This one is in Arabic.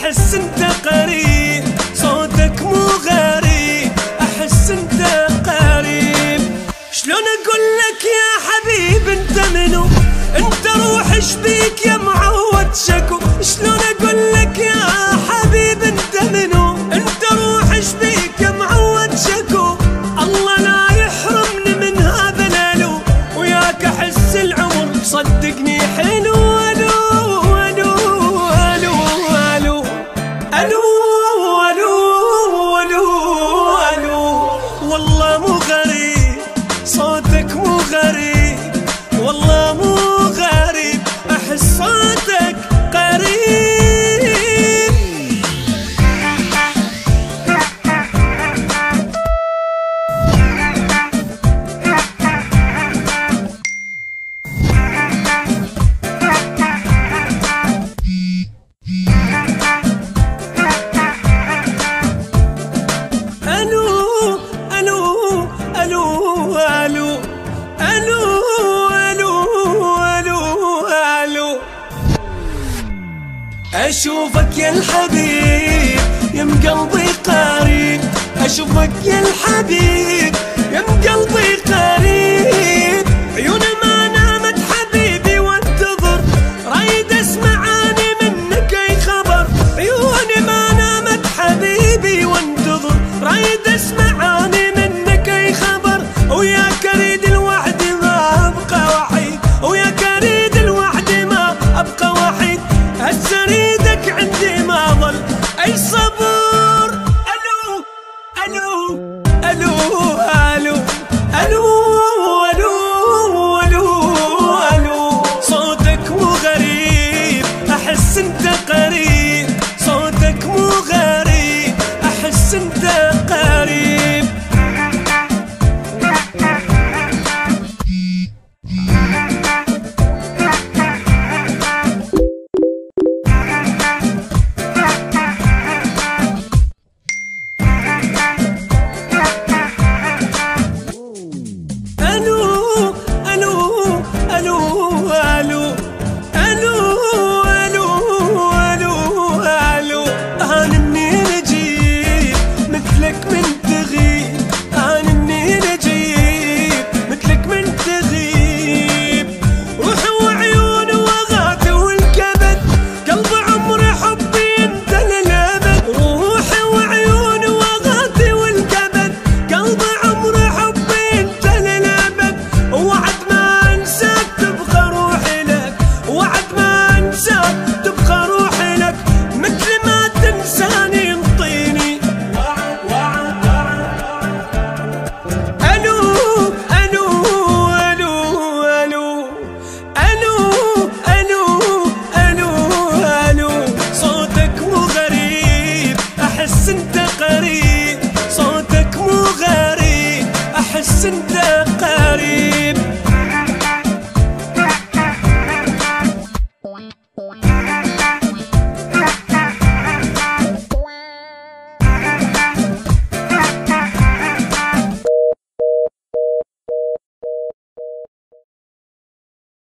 احس انت قريب، صوتك مو غريب، احس انت قريب. شلون اقول لك يا حبيب انت منو؟ انت روح شبيك يا معود شكو. شلون اقول لك يا حبيب انت منو؟ انت روح شبيك يا معود شكو. الله لا يحرمني من هذا الالو، وياك احس العمر صدقني حلو. الو الو الو الو الو الو الو الو. والله مو غريب صوتك، مو غريب والله مو غريب، احس صوتك قريب. أشوفك يا الحبيب يا مقلبي قريب، أشوفك يا الحبيب يا مقلبي قريب.